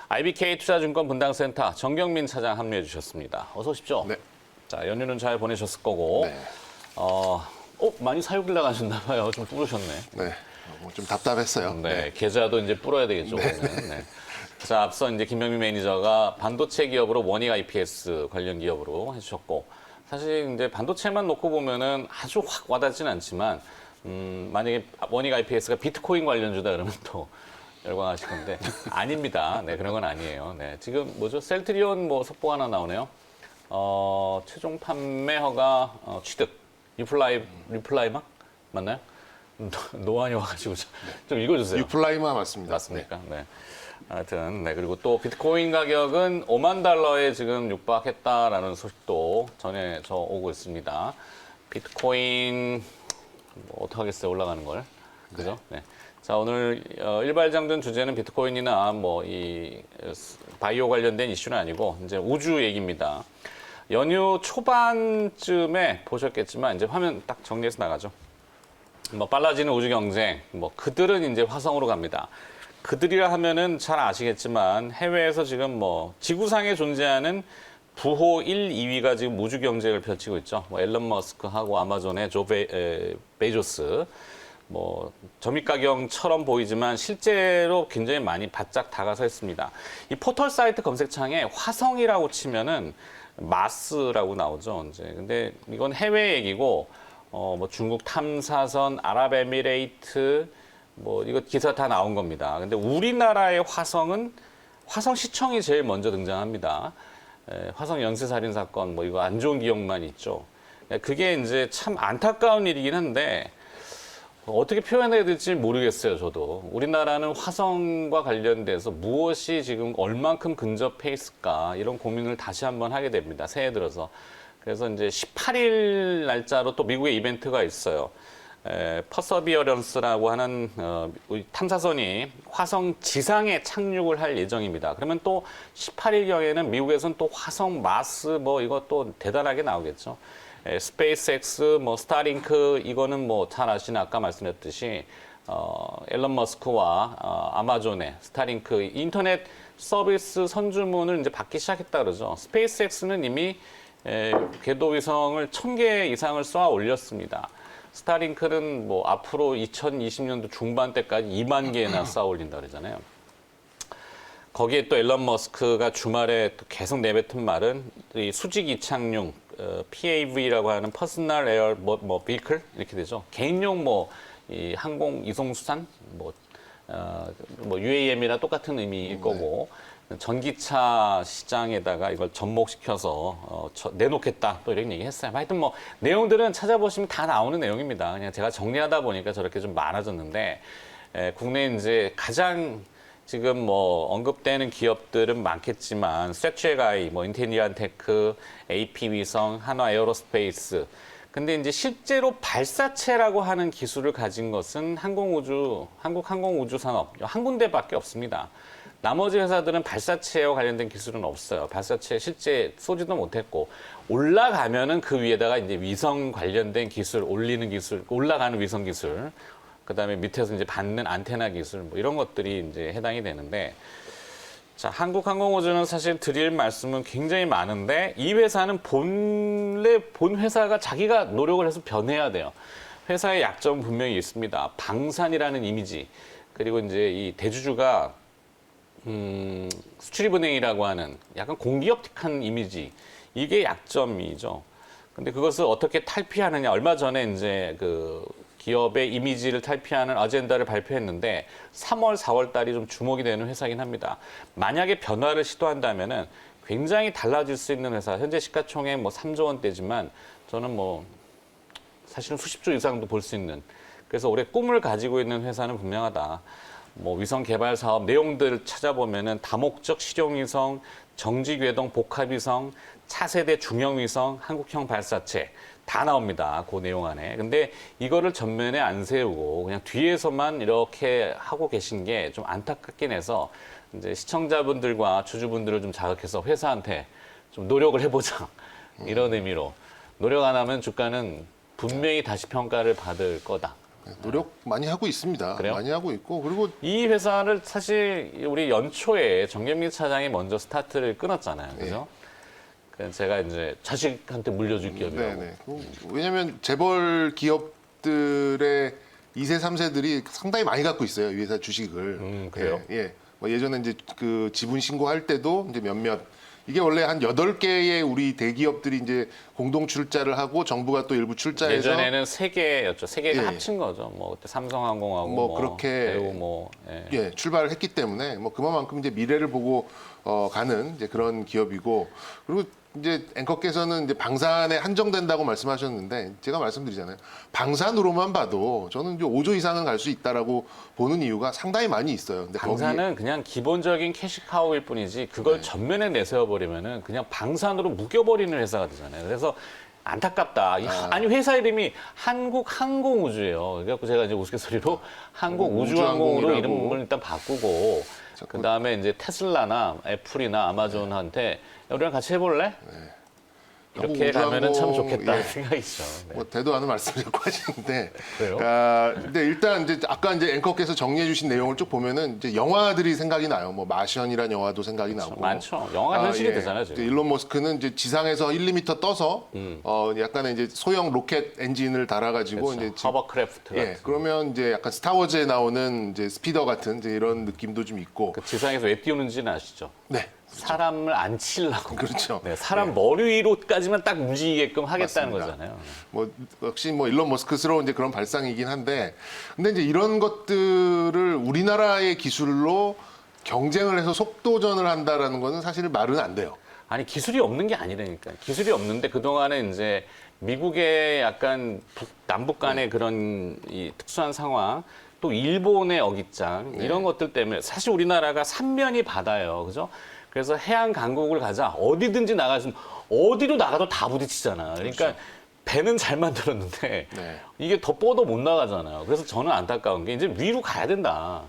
IBK 투자증권 분당센터 정경민 차장 합류해 주셨습니다. 어서 오십시오. 네. 자, 연휴는 잘 보내셨을 거고. 네. 많이 사육을 나가셨나 봐요. 좀 뿌르셨네. 네. 좀 답답했어요. 네. 계좌도 이제 뿌려야 되겠죠. 네. 오늘. 네. 자, 앞서 이제 김병민 매니저가 반도체 기업으로 원익 IPS 관련 기업으로 해주셨고, 사실 이제 반도체만 놓고 보면은 아주 확 와닿지는 않지만, 만약에 원익 IPS가 비트코인 관련주다 그러면 또 열광하실 건데 아닙니다. 네, 그런 건 아니에요. 네, 지금 뭐죠? 셀트리온 뭐 속보 하나 나오네요. 최종 판매 허가 취득. 리플라이마 맞나요? 노안이 와가지고 좀 읽어주세요. 유플라이마 맞습니다. 맞습니까? 네. 하여튼 네, 그리고 또 비트코인 가격은 5만 달러에 지금 육박했다라는 소식도 전해져 오고 있습니다. 비트코인 뭐 어떡하겠어요, 올라가는 걸. 그죠? 네. 자, 오늘 일발장전 주제는 비트코인이나 뭐 이 바이오 관련된 이슈는 아니고 이제 우주 얘기입니다. 연휴 초반쯤에 보셨겠지만 이제 화면 딱 정리해서 나가죠. 뭐 빨라지는 우주 경쟁, 뭐 그들은 이제 화성으로 갑니다. 그들이라 하면은 잘 아시겠지만 해외에서 지금 뭐 지구상에 존재하는 부호 1, 2위가 지금 우주 경쟁을 펼치고 있죠. 뭐 앨런 머스크하고 아마존의 베조스. 뭐 점입가경처럼 보이지만 실제로 굉장히 많이 바짝 다가서 있습니다. 이 포털 사이트 검색창에 화성이라고 치면은 마스라고 나오죠. 이제 근데 이건 해외 얘기고 뭐 중국 탐사선, 아랍에미레이트 뭐 이거 기사 다 나온 겁니다. 근데 우리나라의 화성은 화성 시청이 제일 먼저 등장합니다. 화성 연쇄살인 사건 뭐 이거 안 좋은 기억만 있죠. 그게 이제 참 안타까운 일이긴 한데 어떻게 표현해야 될지 모르겠어요, 저도. 우리나라는 화성과 관련돼서 무엇이 지금 얼만큼 근접해 있을까 이런 고민을 다시 한번 하게 됩니다, 새해 들어서. 그래서 이제 18일 날짜로 또 미국의 이벤트가 있어요. 퍼서비어런스라고 하는 탐사선이 화성 지상에 착륙을 할 예정입니다. 그러면 또 18일경에는 미국에서는 또 화성 마스 뭐 이것도 대단하게 나오겠죠. 스페이스X, 뭐 스타링크 이거는 뭐 잘 아시는 아까 말씀드렸듯이 앨런 머스크와 아마존의 스타링크 인터넷 서비스 선주문을 이제 받기 시작했다 그러죠. 스페이스X는 이미 궤도 위성을 1000개 이상을 쏘아 올렸습니다. 스타링크는 뭐 앞으로 2020년도 중반 때까지 2만 개나 쏘아 올린다 그러잖아요. 거기에 또 앨런 머스크가 주말에 또 계속 내뱉은 말은 이 수직 이착륙 PAV라고 하는 퍼스널 에어 뭐 비클 이렇게 되죠. 개인용 뭐 이 항공 이송 수산 뭐 UAM이나 똑같은 의미일 거고 전기차 시장에다가 이걸 접목시켜서 내놓겠다 또 이런 얘기 했어요. 하여튼 뭐 내용들은 찾아보시면 다 나오는 내용입니다. 그냥 제가 정리하다 보니까 저렇게 좀 많아졌는데 국내 이제 가장 지금 뭐 언급되는 기업들은 많겠지만 쇠체가이, 뭐 인테리안테크, AP위성, 한화에어로스페이스. 근데 이제 실제로 발사체라고 하는 기술을 가진 것은 한국항공우주산업 한 군데밖에 없습니다. 나머지 회사들은 발사체와 관련된 기술은 없어요. 발사체 실제 쏘지도 못했고 올라가면은 그 위에다가 이제 위성 관련된 기술, 올리는 기술, 올라가는 위성 기술. 그다음에 밑에서 이제 받는 안테나 기술 뭐 이런 것들이 이제 해당이 되는데 자, 한국항공우주는 사실 드릴 말씀은 굉장히 많은데 이 회사는 본래 본 회사가 자기가 노력을 해서 변해야 돼요. 회사의 약점은 분명히 있습니다. 방산이라는 이미지 그리고 이제 이 대주주가 수출입은행이라고 하는 약간 공기업틱한 이미지 이게 약점이죠. 근데 그것을 어떻게 탈피하느냐 얼마 전에 이제 그 기업의 이미지를 탈피하는 어젠다를 발표했는데 3월, 4월 달이 좀 주목이 되는 회사이긴 합니다. 만약에 변화를 시도한다면은 굉장히 달라질 수 있는 회사. 현재 시가총액 뭐 3조 원대지만 저는 뭐 사실은 수십조 이상도 볼 수 있는. 그래서 올해 꿈을 가지고 있는 회사는 분명하다. 뭐 위성 개발 사업 내용들을 찾아보면은 다목적 실용위성, 정지궤동 복합위성, 차세대 중형위성, 한국형 발사체 다 나옵니다. 그 내용 안에. 근데 이거를 전면에 안 세우고 그냥 뒤에서만 이렇게 하고 계신 게 좀 안타깝긴 해서 이제 시청자분들과 주주분들을 좀 자극해서 회사한테 좀 노력을 해보자. 이런 의미로. 노력 안 하면 주가는 분명히 다시 평가를 받을 거다. 노력 많이 하고 있습니다. 그래요? 많이 하고 있고 그리고 이 회사를 사실 우리 연초에 정경민 차장이 먼저 스타트를 끊었잖아요. 그죠? 그래서 제가 이제 자식한테 물려줄 기업이라고. 네네. 왜냐하면 재벌 기업들의 2세, 3세들이 상당히 많이 갖고 있어요. 이 회사 주식을. 그래요? 예. 뭐 예전에 이제 그 지분 신고할 때도 이제 몇몇 이게 원래 한 8개의 우리 대기업들이 이제 공동 출자를 하고 정부가 또 일부 출자해서 예전에는 3개였죠. 3개가 예. 합친 거죠. 뭐 그때 삼성항공하고 뭐 그렇게 배우 뭐 예. 예, 출발을 했기 때문에 뭐 그만큼 이제 미래를 보고 가는 이제 그런 기업이고 그리고 이제 앵커께서는 이제 방산에 한정된다고 말씀하셨는데 제가 말씀드리잖아요. 방산으로만 봐도 저는 이제 5조 이상은 갈 수 있다라고 보는 이유가 상당히 많이 있어요. 근데 방산은 그냥 기본적인 캐시카우일 뿐이지 그걸 네. 전면에 내세워 버리면은 그냥 방산으로 묶여버리는 회사가 되잖아요. 그래서 안타깝다. 아니 회사 이름이 한국항공우주예요. 그래갖고 제가 이제 우스갯소리로 한국우주항공으로 우주항공이라고. 이름을 일단 바꾸고 그 다음에 이제 테슬라나 애플이나 아마존한테 야, 우리랑 같이 해볼래? 이렇게 가면은 참 좋겠다 예. 생각이죠. 네. 뭐 대도 않은 말씀을 자꾸 하시는데, 그래요? 근데 일단 이제 아까 이제 앵커께서 정리해주신 내용을 쭉 보면은 이제 영화들이 생각이 나요. 뭐 마션이라는 영화도 생각이 나고 많죠. 영화가 현실이 예. 되잖아요 이제 지금. 일론 머스크는 이제 지상에서 1, 2m 떠서 약간의 이제 소형 로켓 엔진을 달아가지고 이제 지금 허버크래프트 같은. 예, 그러면 이제 약간 스타워즈에 나오는 이제 스피더 같은 이제 이런 느낌도 좀 있고, 그 지상에서 왜 띄우는지는 아시죠? 네, 사람을 안 치려고. 그렇죠. 네, 사람 머리 위로까지만 딱 움직이게끔 하겠다는 맞습니다. 거잖아요. 뭐 역시 뭐 일론 머스크스러운 이제 그런 발상이긴 한데, 근데 이제 이런 것들을 우리나라의 기술로 경쟁을 해서 속도전을 한다라는 거는 사실 말은 안 돼요. 아니 기술이 없는 게 아니라니까. 기술이 없는데 그 동안에 이제 미국의 약간 남북 간의 그런 이 특수한 상황, 또 일본의 어깃장 이런 것들 때문에 사실 우리나라가 삼면이 바다예요, 그죠? 그래서 해안 강국을 가자 어디든지 나갈 수 있는 어디로 나가도 다 부딪히잖아. 그러니까 배는 잘 만들었는데 네. 이게 더 뻗어 못 나가잖아요. 그래서 저는 안타까운 게 이제 위로 가야 된다.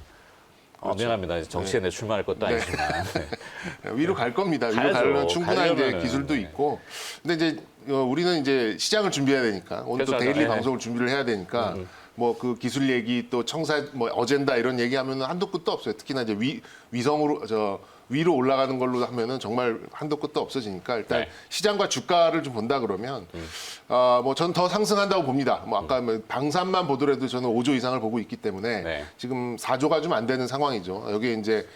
미안합니다. 정치에 내 출마할 것도 아니지만. 네. 위로 갈 겁니다. 위로 가야죠. 가려면 충분한 이제 가려면은, 기술도 네. 있고. 근데 이제 우리는 이제 시장을 준비해야 되니까 오늘 또 그렇죠. 데일리 네. 방송을 준비를 해야 되니까 뭐 그 기술 얘기 또 청사 뭐 어젠다 이런 얘기하면 한도 끝도 없어요. 특히나 이제 위성으로 위로 올라가는 걸로 하면은 정말 한도 끝도 없어지니까 일단 네. 시장과 주가를 좀 본다 그러면 뭐 전 더 상승한다고 봅니다. 뭐 아까 뭐 방산만 보더라도 저는 5조 이상을 보고 있기 때문에 네. 지금 4조가 좀 안 되는 상황이죠. 여기에 이제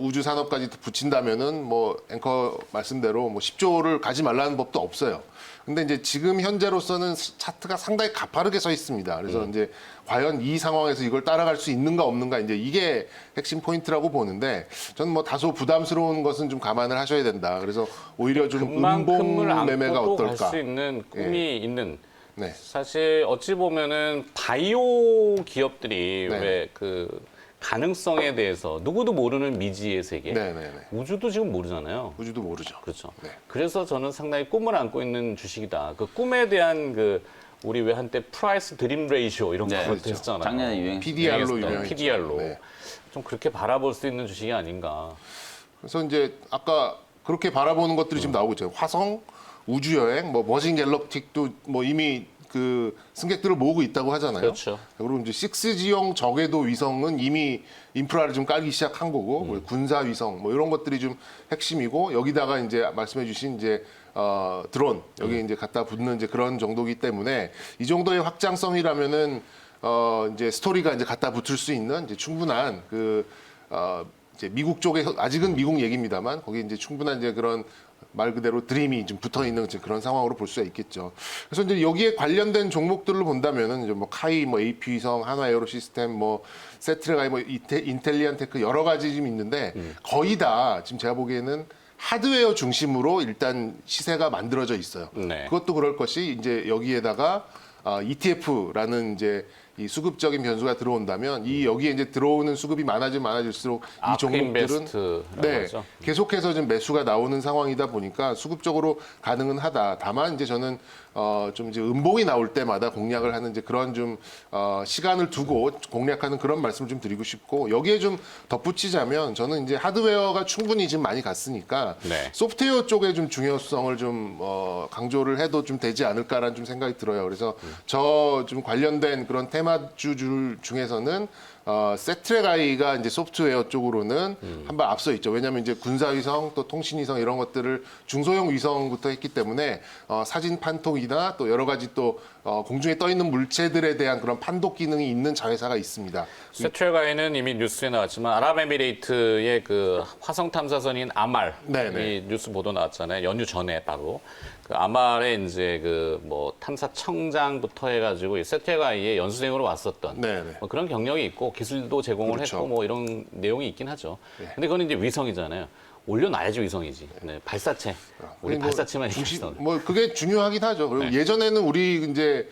우주 산업까지 붙인다면은 뭐 앵커 말씀대로 뭐 10조를 가지 말라는 법도 없어요. 근데 이제 지금 현재로서는 차트가 상당히 가파르게 서 있습니다. 그래서 이제 과연 이 상황에서 이걸 따라갈 수 있는가 없는가 이제 이게 핵심 포인트라고 보는데 저는 뭐 다소 부담스러운 것은 좀 감안을 하셔야 된다. 그래서 오히려 좀 금방금을 음봉 매매가 안고 갈 어떨까? 수 있는 꿈이 있는. 네. 사실 어찌 보면은 바이오 기업들이 네. 왜 그 가능성에 대해서 누구도 모르는 미지의 세계. 네네네. 우주도 지금 모르잖아요. 우주도 모르죠. 그렇죠. 네. 그래서 저는 상당히 꿈을 안고 있는 주식이다. 그 꿈에 대한 그 우리 왜 한때 프라이스 드림 레이쇼 이런 거 네, 그렇죠. 했잖아요. 작년에 유행했어요. PDR로 유명했죠. PDR로. 네. 좀 그렇게 바라볼 수 있는 주식이 아닌가. 그래서 이제 아까 그렇게 바라보는 것들이 지금 나오고 있죠. 화성, 우주 여행, 뭐 버진 갤럭틱도 뭐 이미 그 승객들을 모으고 있다고 하잖아요. 그렇죠. 그리고 이제 6G형 저궤도 위성은 이미 인프라를 좀 깔기 시작한 거고 뭐 군사 위성 뭐 이런 것들이 좀 핵심이고 여기다가 이제 말씀해주신 이제 드론 여기 이제 갖다 붙는 이제 그런 정도기 때문에 이 정도의 확장성이라면은 이제 스토리가 이제 갖다 붙을 수 있는 이제 충분한 이제 미국 쪽에 아직은 미국 얘기입니다만 거기 이제 충분한 이제 그런 말 그대로 드림이 좀 붙어 있는 그런 상황으로 볼 수가 있겠죠. 그래서 이제 여기에 관련된 종목들을 본다면은 이제 뭐 카이, 뭐 AP위성, 한화에어로시스템, 뭐 세트레가이, 뭐 인텔리안테크 여러 가지 좀 있는데 거의 다 지금 제가 보기에는 하드웨어 중심으로 일단 시세가 만들어져 있어요. 네. 그것도 그럴 것이 이제 여기에다가 ETF라는 이제 이 수급적인 변수가 들어온다면 이 여기에 이제 들어오는 수급이 많아지면 많아질수록 이 종목들은 아크인베스트라고 네, 하죠. 계속해서 좀 매수가 나오는 상황이다 보니까 수급적으로 가능은 하다. 다만 이제 저는 좀 이제 음봉이 나올 때마다 공략을 하는 이제 그런 좀 시간을 두고 공략하는 그런 말씀을 좀 드리고 싶고 여기에 좀 덧붙이자면 저는 이제 하드웨어가 충분히 지금 많이 갔으니까 네. 소프트웨어 쪽에 좀 중요성을 좀 강조를 해도 좀 되지 않을까라는 좀 생각이 들어요. 그래서 저 좀 관련된 그런 테마 테마주 중에서는 세트레가이가 이제 소프트웨어 쪽으로는 한 발 앞서 있죠. 왜냐하면 이제 군사위성 또 통신위성 이런 것들을 중소형 위성부터 했기 때문에 사진 판독이나 또 여러 가지 또 공중에 떠 있는 물체들에 대한 그런 판독 기능이 있는 자회사가 있습니다. 세트레가이는 이미 뉴스에 나왔지만 아랍에미레이트의 그 화성 탐사선인 아말 네네. 이 뉴스 보도 나왔잖아요. 연휴 전에 바로 그 아말에 이제 그 뭐 탐사청장부터 해가지고 이 세트레가이의 연수생으로 왔었던 네네. 뭐 그런 경력이 있고 기술도 제공을 그렇죠. 했고 뭐 이런 내용이 있긴 하죠. 네. 근데 그건 이제 위성이잖아요. 올려놔야지 위성이지. 네, 발사체. 우리 뭐 발사체만 중심, 얘기했어. 뭐 그게 중요하긴 하죠. 그리고 네. 예전에는 우리 이제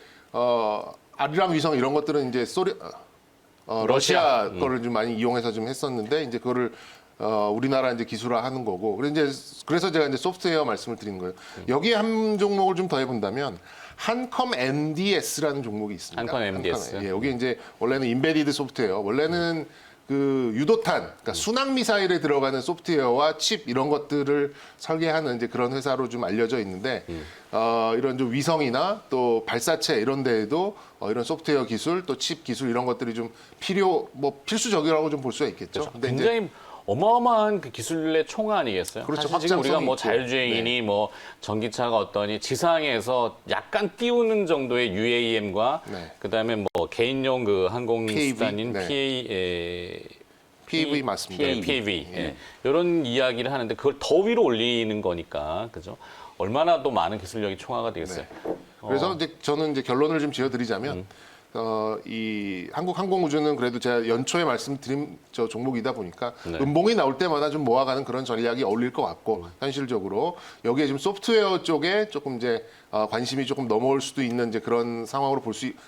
아리랑 위성 이런 것들은 이제 러시아 거를 좀 많이 이용해서 좀 했었는데 이제 그거를 우리나라 이제 기술화하는 거고. 그래서 제가 이제 소프트웨어 말씀을 드린 거예요. 여기에 한 종목을 좀 더 해본다면 한컴 MDS라는 종목이 있습니다. 한컴 MDS. 예, 여기 이제 원래는 인베디드 소프트웨어. 원래는 그 유도탄, 그러니까 순항 미사일에 들어가는 소프트웨어와 칩 이런 것들을 설계하는 이제 그런 회사로 좀 알려져 있는데 이런 좀 위성이나 또 발사체 이런 데에도 이런 소프트웨어 기술 또 칩 기술 이런 것들이 좀 필수적이라고 좀 볼 수가 있겠죠. 근데 이제 굉장히 어마어마한 그 기술의 총화 아니겠어요? 그렇죠. 사실 지금 우리가 뭐 확장성이 있고. 자율주행이니 뭐 전기차가 어떠니 지상에서 약간 띄우는 정도의 UAM과 네. 그다음에 뭐 개인용 그 항공수단인 네. PAV 맞습니다. PAV 이런 이야기를 하는데 그걸 더 위로 올리는 거니까 그죠? 얼마나 또 많은 기술력이 총화가 되겠어요. 그래서 이제 저는 이제 결론을 좀 지어드리자면 이 한국항공우주는 그래도 제가 연초에 말씀드린 저 종목이다 보니까 네. 음봉이 나올 때마다 좀 모아가는 그런 전략이 어울릴 것 같고 현실적으로 여기에 지금 소프트웨어 쪽에 조금 이제 관심이 조금 넘어올 수도 있는 이제 그런 상황으로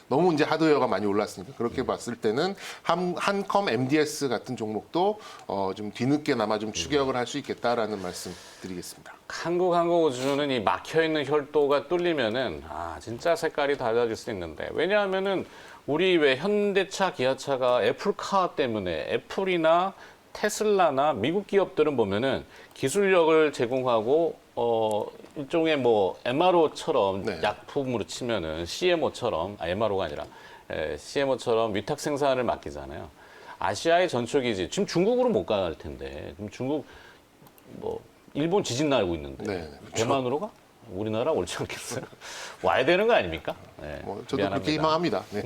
너무 이제 하드웨어가 많이 올랐으니까 그렇게 봤을 때는 한컴 MDS 같은 종목도 좀 뒤늦게나마 좀 추격을 할 수 있겠다라는 말씀 드리겠습니다. 한국항공우주는 이 막혀있는 혈도가 뚫리면은 진짜 색깔이 달라질 수 있는데 왜냐하면은 우리 왜 현대차, 기아차가 애플카 때문에 애플이나 테슬라나 미국 기업들은 보면은 기술력을 제공하고 일종의 뭐 MRO처럼 네. 약품으로 치면은 CMO처럼 MRO가 아니라 CMO처럼 위탁 생산을 맡기잖아요. 아시아의 전초기지 지금 중국으로 못 갈 텐데 그럼 중국 뭐 일본 지진 나고 있는데 네, 그렇죠. 대만으로 가? 우리나라 옳지 않겠어요? 와야 되는 거 아닙니까? 네, 저도 미안합니다. 그렇게 희망합니다. 네.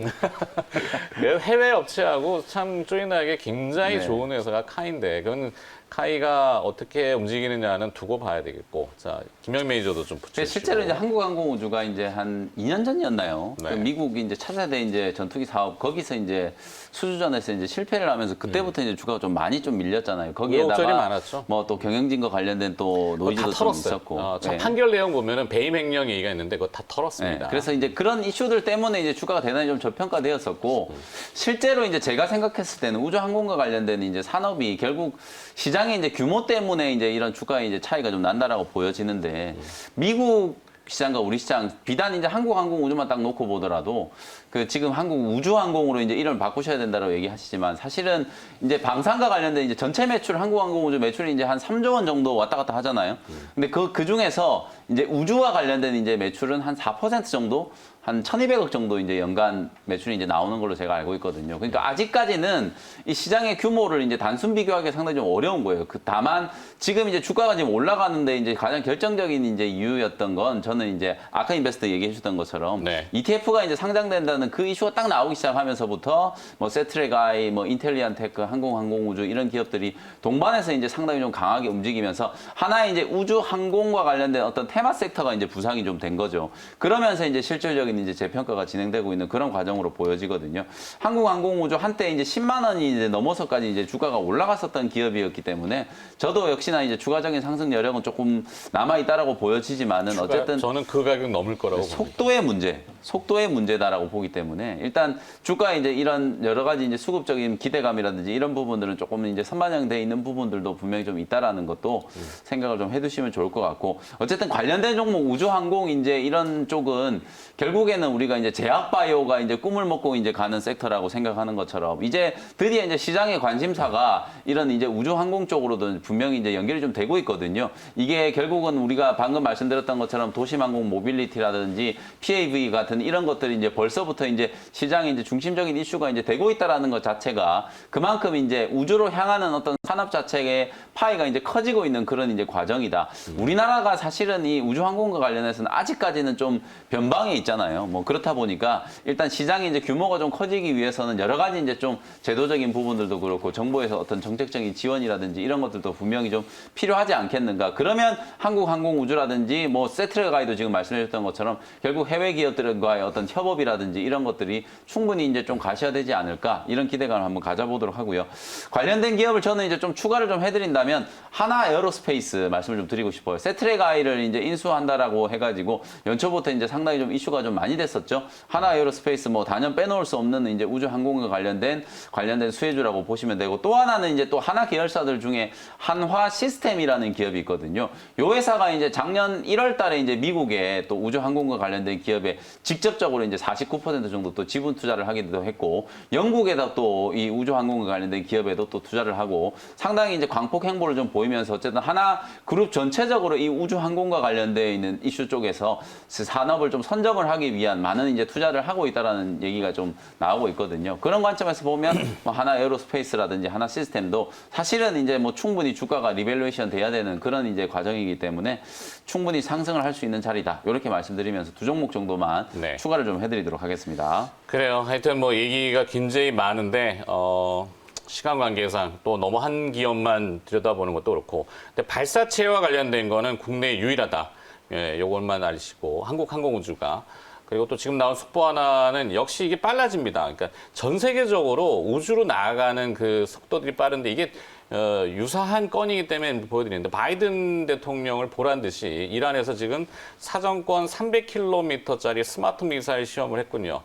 그 해외 업체하고 참 쪼이나게 굉장히 네. 좋은 회사가 카이인데 그건 카이가 어떻게 움직이느냐는 두고 봐야 되겠고 자 김영 매니저도 좀 붙여주시고 실제로 이제 한국항공우주가 이제 한 2년 전이었나요? 네. 그 미국 이제 차세대 이제 전투기 사업 거기서 이제 수주전에서 이제 실패를 하면서 그때부터 이제 주가가 좀 많이 좀 밀렸잖아요. 의혹절이 거기에다가 많았죠. 뭐 또 경영진과 관련된 또 그거 노이즈도 다 좀 털었어요. 있었고. 참 네. 판결 내용 보면은 배임 횡령 얘기가 있는데 그거 다 털었습니다. 네, 그래서 이제 그런 이슈들 때문에 이제 주가가 대단히 좀 저평가되었었고 실제로 이제 제가 생각했을 때는 우주항공과 관련된 이제 산업이 결국 시장의 이제 규모 때문에 이제 이런 주가의 이제 차이가 좀 난다라고 보여지는데 미국 시장과 우리 시장 비단 이제 한국항공우주만 딱 놓고 보더라도 그 지금 한국 우주항공으로 이제 이름을 바꾸셔야 된다고 얘기하시지만 사실은 이제 방산과 관련된 이제 전체 매출 한국항공우주 매출이 이제 한 3조 원 정도 왔다 갔다 하잖아요. 근데 그 중에서 이제 우주와 관련된 이제 매출은 한 4% 정도 한 1,200억 정도 이제 연간 매출이 이제 나오는 걸로 제가 알고 있거든요. 그러니까 아직까지는 이 시장의 규모를 이제 단순 비교하기 상당히 좀 어려운 거예요. 다만 지금 이제 주가가 지금 올라가는데 이제 가장 결정적인 이제 이유였던 건 저는 이제 아까 인베스터 얘기해 주셨던 것처럼 네. ETF가 이제 상장된다는 그 이슈가 딱 나오기 시작하면서부터 뭐 세트레가이, 뭐 인텔리안테크, 항공우주 이런 기업들이 동반해서 이제 상당히 좀 강하게 움직이면서 하나의 이제 우주 항공과 관련된 어떤 테마 섹터가 이제 부상이 좀 된 거죠. 그러면서 이제 실질적인 이제 재평가가 진행되고 있는 그런 과정으로 보여지거든요. 한국항공우주 한때 이제 10만 원이 이제 넘어서까지 이제 주가가 올라갔었던 기업이었기 때문에 저도 역시나 이제 추가적인 상승 여력은 조금 남아 있다라고 보여지지만은 어쨌든 저는 그 가격 넘을 거라고 봅니다. 속도의 문제다라고 보기 때문에 일단 주가에 이제 이런 여러 가지 이제 수급적인 기대감이라든지 이런 부분들은 조금 이제 선반영돼 있는 부분들도 분명히 좀 있다라는 것도 생각을 좀 해두시면 좋을 것 같고 어쨌든 관련된 종목 우주항공 이제 이런 쪽은 결국에는 우리가 이제 제약바이오가 이제 꿈을 먹고 이제 가는 섹터라고 생각하는 것처럼 이제 드디어 이제 시장의 관심사가 이런 이제 우주항공 쪽으로도 분명히 이제 연결이 좀 되고 있거든요. 이게 결국은 우리가 방금 말씀드렸던 것처럼 도심항공 모빌리티라든지 PAV 같은 같은 이런 것들이 이제 벌써부터 이제 시장의 이제 중심적인 이슈가 이제 되고 있다라는 것 자체가 그만큼 이제 우주로 향하는 어떤 산업 자체의 파이가 이제 커지고 있는 그런 이제 과정이다. 우리나라가 사실은 이 우주항공과 관련해서는 아직까지는 좀 변방에 있잖아요. 뭐 그렇다 보니까 일단 시장이 이제 규모가 좀 커지기 위해서는 여러 가지 이제 좀 제도적인 부분들도 그렇고 정부에서 어떤 정책적인 지원이라든지 이런 것들도 분명히 좀 필요하지 않겠는가. 그러면 한국항공우주라든지 뭐 세트레가이도 지금 말씀해주셨던 것처럼 결국 해외 기업들과의 어떤 협업이라든지 이런 것들이 충분히 이제 좀 가셔야되지 않을까 이런 기대감을 한번 가져보도록 하고요. 관련된 기업을 저는 이제 좀 추가를 좀 해드린다면 하나 에어로스페이스 말씀을 좀 드리고 싶어요. 세트레가이를 이제 인수한다라고 해가지고 연초부터 이제 상당히 좀 이슈가 좀 많이 됐었죠. 하나 에어로스페이스 뭐 단연 빼놓을 수 없는 이제 우주항공과 관련된 수혜주라고 보시면 되고 또 하나는 이제 또 하나 계열사들 중에 한화 시스템이라는 기업이 있거든요. 요 회사가 이제 작년 1월 달에 이제 미국에 또 우주항공과 관련된 기업에 직접적으로 이제 49% 정도 또 지분 투자를 하기도 했고 영국에다 또 이 우주항공과 관련된 기업에도 또 투자를 하고 상당히 이제 광폭 행보를 좀 보이면서 어쨌든 하나 그룹 전체적으로 이 우주항공과 관련되어 있는 이슈 쪽에서 산업을 좀 선점을 하기 위한 많은 이제 투자를 하고 있다라는 얘기가 좀 나오고 있거든요. 그런 관점에서 보면 뭐 하나 에어로스페이스라든지 하나 시스템도 사실은 이제 뭐 충분히 주가가 리밸루에이션 돼야 되는 그런 이제 과정이기 때문에 충분히 상승을 할 수 있는 자리다. 이렇게 말씀드리면서 두 종목 정도만 네. 추가를 좀 해드리도록 하겠습니다. 그래요. 하여튼 뭐 얘기가 굉장히 많은데 시간 관계상 또 너무 한 기업만 들여다보는 것도 그렇고 근데 발사체와 관련된 거는 국내 유일하다. 예, 요것만 아시고 한국항공우주가 그리고 또 지금 나온 속보 하나는 역시 이게 빨라집니다. 그러니까 전 세계적으로 우주로 나아가는 그 속도들이 빠른데 이게 유사한 건이기 때문에 보여드리는데 바이든 대통령을 보란 듯이 이란에서 지금 사정권 300km짜리 스마트 미사일 시험을 했군요.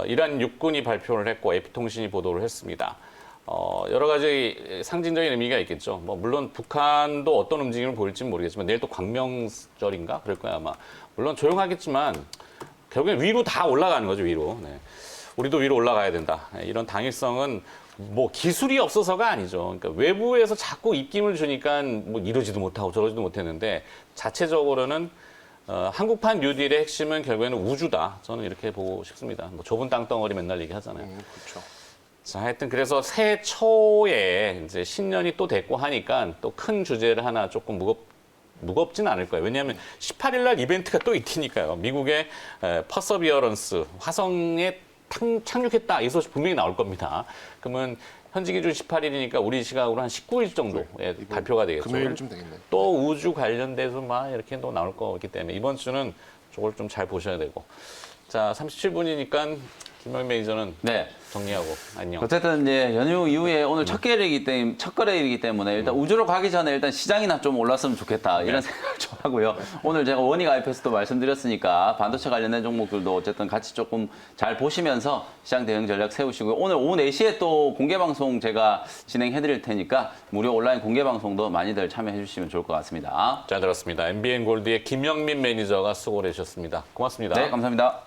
이란 육군이 발표를 했고 AP통신이 보도를 했습니다. 여러 가지 상징적인 의미가 있겠죠. 뭐 물론 북한도 어떤 움직임을 보일지는 모르겠지만 내일 또 광명절인가 그럴 거야 아마. 물론 조용하겠지만 결국엔 위로 다 올라가는 거죠 위로. 네. 우리도 위로 올라가야 된다. 이런 당위성은 뭐 기술이 없어서가 아니죠. 그러니까 외부에서 자꾸 입김을 주니까 뭐 이러지도 못하고 저러지도 못했는데 자체적으로는 한국판 뉴딜의 핵심은 결국에는 우주다. 저는 이렇게 보고 싶습니다. 뭐 좁은 땅덩어리 맨날 얘기하잖아요. 그렇죠. 자, 하여튼 그래서 새해 초에 이제 신년이 또 됐고 하니까 또 큰 주제를 하나 조금 무겁진 않을 거예요. 왜냐하면 18일 날 이벤트가 또 있으니까요. 미국의 퍼서비어런스 화성에 착륙했다 이 소식 분명히 나올 겁니다. 그러면 현지 기준 18일이니까 우리 시각으로 한 19일 정도에 발표가 되겠죠. 금요일쯤 되겠네요. 또 우주 관련돼서 막 이렇게 또 나올 거기 때문에 이번 주는 저걸 좀 잘 보셔야 되고. 자, 37분이니까 김영 매니저는 네. 정리하고 안녕. 어쨌든 이제 연휴 이후에 오늘 첫 거래일이기 때문에 일단 우주로 가기 전에 일단 시장이나 좀 올랐으면 좋겠다 이런 생각을 좀 하고요. 오늘 제가 원익 IP에서도 말씀드렸으니까 반도체 관련된 종목들도 어쨌든 같이 조금 잘 보시면서 시장 대응 전략 세우시고요. 오늘 오후 4시에 또 공개 방송 제가 진행해 드릴 테니까 무료 온라인 공개 방송도 많이들 참여해 주시면 좋을 것 같습니다. 잘 들었습니다. MBN 골드의 김영민 매니저가 수고를 해주셨습니다. 고맙습니다. 네, 감사합니다.